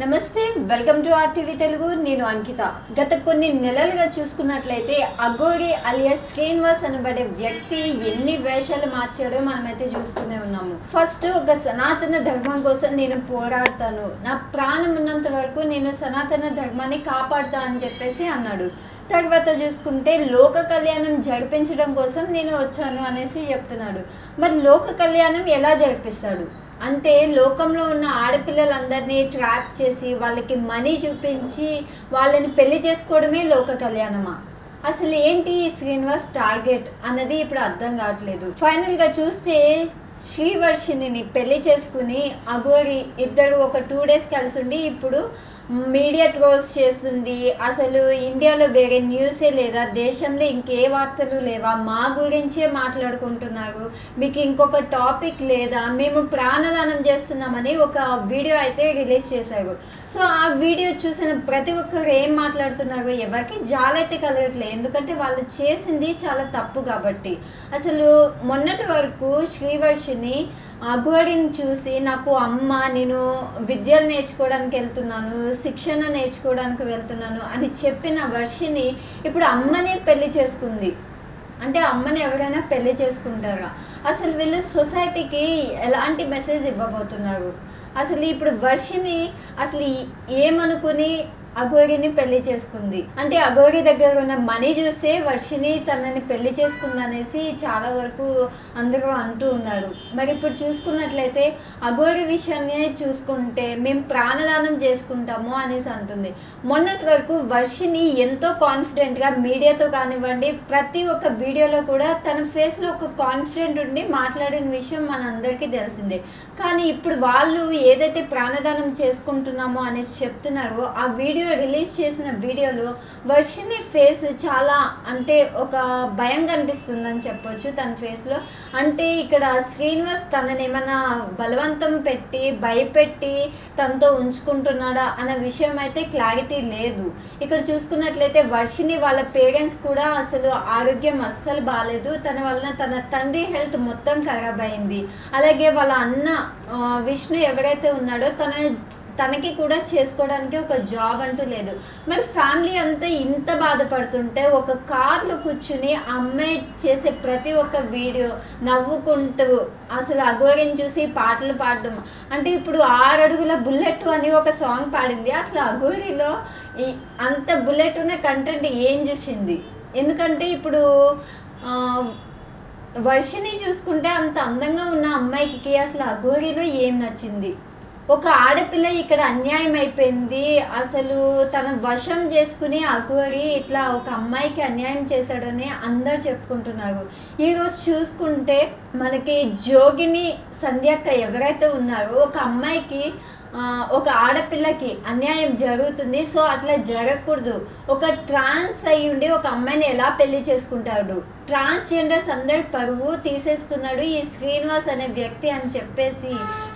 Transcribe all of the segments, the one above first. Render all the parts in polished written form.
నమస్తే welcome to RTV Telugu నేను అంకిత గత కొన్ని నెలలుగా చూసుకున్నట్లయితే అఘోరి అలియాస్ శ్రీనివాస్ అనబడే వ్యక్తి ఎన్ని వేషాలు మార్చాడో మనమైతే చూస్తూనే ఉన్నాము. ఫస్ట్ ఒక సనాతన ధర్మం కోసం నేను పోరాడతాను, నా ప్రాణం ఉన్నంత వరకు నేను సనాతన ధర్మాన్ని కాపాడుతా అని చెప్పేసి అన్నాడు. తర్వాత చూసుకుంటే లోక కళ్యాణం జరిపించడం కోసం నేను వచ్చాను అనేసి చెప్తున్నాడు. మరి లోక కళ్యాణం ఎలా జరిపిస్తాడు అంటే లోకంలో ఉన్న ఆడపిల్లలందరినీ ట్రాప్ చేసి వాళ్ళకి మనీ చూపించి వాళ్ళని పెళ్లి చేసుకోవడమే లోక కళ్యాణమా? అసలు ఏంటి శ్రీనివాస్ టార్గెట్ అన్నది ఇప్పుడు అర్థం కావట్లేదు. ఫైనల్గా చూస్తే శ్రీవర్షిణిని పెళ్లి చేసుకుని అఘోరి ఇద్దరు ఒక 2 days కలిసి ఉండి ఇప్పుడు మీడియా ట్రోల్స్ చేస్తుంది. అసలు ఇండియాలో వేరే న్యూసే లేదా, దేశంలో ఇంకే వార్తలు లేవా, మా గురించే మాట్లాడుకుంటున్నారు, మీకు ఇంకొక టాపిక్ లేదా, మేము ప్రాణదానం చేస్తున్నామని ఒక వీడియో అయితే రిలీజ్ చేశారు. సో ఆ వీడియో చూసిన ప్రతి ఒక్కరు ఏం మాట్లాడుతున్నారు, ఎవరికి జాలైతే కలగట్లేదు, ఎందుకంటే వాళ్ళు చేసింది చాలా తప్పు కాబట్టి. అసలు మొన్నటి వరకు శ్రీవర్షిని అఘోరిని చూసి నాకు అమ్మ, నేను విద్యలు నేర్చుకోవడానికి వెళ్తున్నాను, శిక్షణ నేర్చుకోవడానికి వెళ్తున్నాను అని చెప్పిన వర్షిని ఇప్పుడు అమ్మనే పెళ్లి చేసుకుంది. అంటే అమ్మని ఎవరైనా పెళ్లి చేసుకుంటారా? అసలు వీళ్ళు సొసైటీకి ఎలాంటి మెసేజ్ ఇవ్వబోతున్నారు? అసలు ఇప్పుడు వర్షిని అసలు ఏమనుకుని అఘోరిని పెళ్లి చేసుకుంది? అంటే అఘోరి దగ్గర ఉన్న మనీ చూసే వర్షిని తనని పెళ్లి చేసుకుందనేసి చాలా వరకు అందరూ అంటూ ఉన్నారు. మరి ఇప్పుడు చూసుకున్నట్లయితే అఘోరి విషయాన్ని చూసుకుంటే మేము ప్రాణదానం చేసుకుంటాము అనేసి అంటుంది. మొన్నటి వరకు వర్షిని ఎంతో కాన్ఫిడెంట్గా మీడియాతో కానివ్వండి ప్రతి ఒక్క వీడియోలో కూడా తన ఫేస్లో ఒక కాన్ఫిడెంట్ ఉండి మాట్లాడిన విషయం మనందరికీ తెలిసిందే. కానీ ఇప్పుడు వాళ్ళు ఏదైతే ప్రాణదానం చేసుకుంటున్నామో అనేసి చెప్తున్నారో ఆ వీడియో రిలీజ్ చేసిన వీడియోలో వర్షిని ఫేస్ చాలా అంటే ఒక భయం కనిపిస్తుందని చెప్పొచ్చు తన ఫేస్లో. అంటే ఇక్కడ శ్రీనివాస్ తనని ఏమైనా బలవంతం పెట్టి భయపెట్టి తనతో ఉంచుకుంటున్నాడా అన్న విషయం అయితే క్లారిటీ లేదు. ఇక్కడ చూసుకున్నట్లయితే వర్షిని వాళ్ళ పేరెంట్స్ కూడా అసలు ఆరోగ్యం అస్సలు బాగాలేదు, తన వలన తన తండ్రి హెల్త్ మొత్తం ఖరాబ్ అయింది. అలాగే వాళ్ళ అన్న విష్ణు ఎవరైతే ఉన్నాడో తనకి కూడా చేసుకోవడానికి ఒక జాబ్ అంటూ లేదు. మరి ఫ్యామిలీ అంతా ఇంత బాధపడుతుంటే ఒక కార్లో కూర్చుని అమ్మాయి చేసే ప్రతి ఒక్క వీడియో నవ్వుకుంటూ అసలు అఘోరిని చూసి పాటలు పాడడం. అంటే ఇప్పుడు 6 అడుగుల బుల్లెట్ అని ఒక సాంగ్ పాడింది. అసలు అఘోరిలో అంత బుల్లెట్ ఉన్న కంటెంట్ ఏం చూసింది? ఎందుకంటే ఇప్పుడు వర్షిని చూసుకుంటే అంత అందంగా ఉన్న అమ్మాయికి అసలు అఘోరిలో ఏం నచ్చింది? ఒక ఆడపిల్ల ఇక్కడ అన్యాయం అయిపోయింది, అసలు తన వశం చేసుకుని అఘోరి ఇట్లా ఒక అమ్మాయికి అన్యాయం చేశాడని అందరు చెప్పుకుంటున్నారు. ఈరోజు చూసుకుంటే మనకి జోగిని సంధ్యక్క ఎవరైతే ఉన్నారో ఒక అమ్మాయికి ఒక ఆడపిల్లకి అన్యాయం జరుగుతుంది, సో అట్లా జరగకూడదు. ఒక ట్రాన్స్ అయ్యి ఉండి ఒక అమ్మాయిని ఎలా పెళ్లి చేసుకుంటాడు? ట్రాన్స్జెండర్స్ అందరి పరువు తీసేస్తున్నాడు ఈ శ్రీనివాస్ అనే వ్యక్తి అని చెప్పేసి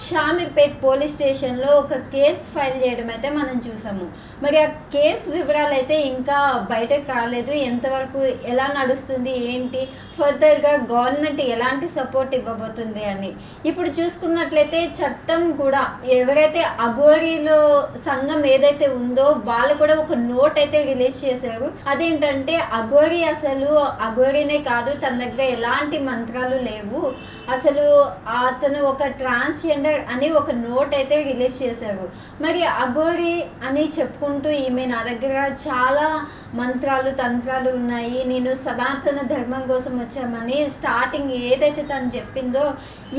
షామీర్పేట్ పోలీస్ స్టేషన్లో ఒక కేసు ఫైల్ చేయడం అయితే మనం చూసాము. మరి ఆ కేసు వివరాలు అయితే ఇంకా బయటకు రాలేదు. ఎంతవరకు ఎలా నడుస్తుంది ఏంటి, ఫర్దర్గా గవర్నమెంట్ ఎలాంటి సపోర్ట్ ఇవ్వబోతుంది అని. ఇప్పుడు చూసుకున్నట్లయితే చట్టం కూడా ఎవరైతే అఘోరిలో సంఘం ఏదైతే ఉందో వాళ్ళు కూడా ఒక నోట్ అయితే రిలీజ్ చేశారు. అదేంటంటే అఘోరి అసలు అఘోరినే కాదు, తన దగ్గర ఎలాంటి మంత్రాలు లేవు, అసలు అతను ఒక ట్రాన్స్జెండర్ అని ఒక నోట్ అయితే రిలీజ్ చేశారు. మరి అఘోరి అని చెప్పుకుంటూ ఈమె నా దగ్గర చాలా మంత్రాలు తంత్రాలు ఉన్నాయి, నేను సనాతన ధర్మం కోసం వచ్చామని స్టార్టింగ్ ఏదైతే తను చెప్పిందో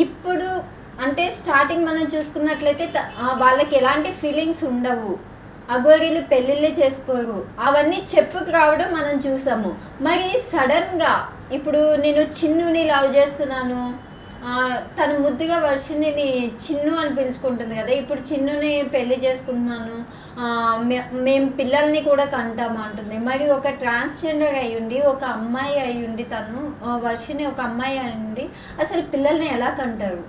ఇప్పుడు అంటే స్టార్టింగ్ మనం చూసుకున్నట్లయితే వాళ్ళకి ఎలాంటి ఫీలింగ్స్ ఉండవు, అఘోరీలు పెళ్ళిళ్ళు చేసుకోరు, అవన్నీ చెప్పుకు రావడం మనం చూసాము. మరి సడన్గా ఇప్పుడు నేను చిన్నుని లవ్ చేస్తున్నాను, తను ముద్దుగా వర్షిణిని చిన్ను అని పిలుచుకుంటుంది కదా, ఇప్పుడు చిన్నుని పెళ్లి చేసుకుంటున్నాను, మేము పిల్లల్ని కూడా కంటాము అంటుంది. మరి ఒక ట్రాన్స్జెండర్ అయ్యుండి ఒక అమ్మాయి అయ్యుండి తను వర్షిణి ఒక అమ్మాయి అయ్యుండి అసలు పిల్లల్ని ఎలా కంటారు?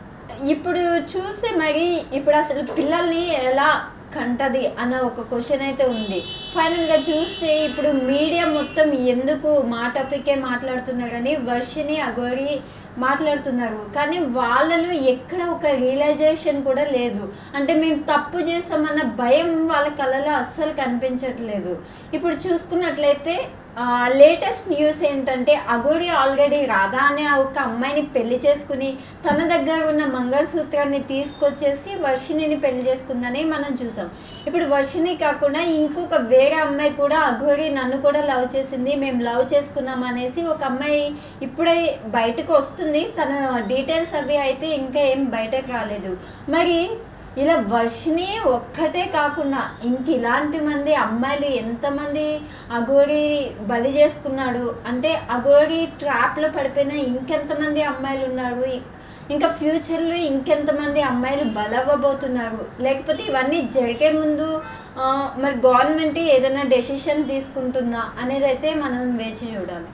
ఇప్పుడు చూస్తే మరి ఇప్పుడు అసలు పిల్లల్ని ఎలా కంటది అన్న ఒక క్వశ్చన్ అయితే ఉంది. ఫైనల్‌గా చూస్తే ఇప్పుడు మీడియా మొత్తం ఎందుకు మా టాపికే మాట్లాడుతున్నారని వర్షిని, అఘోరి మాట్లాడుతున్నారు. కానీ వాళ్ళలో ఎక్కడ ఒక రియలైజేషన్ కూడా లేదు. అంటే మేము తప్పు చేసామన్న భయం వాళ్ళ కళ్ళలో అస్సలు కనిపించట్లేదు. ఇప్పుడు చూసుకున్నట్లయితే లేటెస్ట్ న్యూస్ ఏంటంటే అఘోరి ఆల్రెడీ రాధా అనే ఒక అమ్మాయిని పెళ్లి చేసుకుని తన దగ్గర ఉన్న మంగళసూత్రాన్ని తీసుకొచ్చేసి వర్షిణిని పెళ్లి చేసుకుందని మనం చూసాం. ఇప్పుడు వర్షిణి కాకుండా ఇంకొక వేరే అమ్మాయి కూడా అఘోరి నన్ను కూడా లవ్ చేసింది, మేము లవ్ చేసుకున్నాం అనేసి ఒక అమ్మాయి ఇప్పుడే బయటకు వస్తుంది. తన డీటెయిల్స్ అవి అయితే ఇంకా ఏం బయటకు రాలేదు. మరి ఇలా వర్షిని ఒక్కటే కాకుండా ఇంక ఇలాంటి మంది అమ్మాయిలు ఎంతమంది అఘోరి బలి చేసుకున్నాడు అంటే అఘోరి ట్రాప్లో పడిపోయిన ఇంకెంతమంది అమ్మాయిలు ఉన్నారు, ఇంకా ఫ్యూచర్లో ఇంకెంతమంది అమ్మాయిలు బలవ్వబోతున్నారు, లేకపోతే ఇవన్నీ జరిగే ముందు మరి గవర్నమెంట్ ఏదైనా డెసిషన్ తీసుకుంటుందా అనేది అయితే మనం వేచి చూడాలి.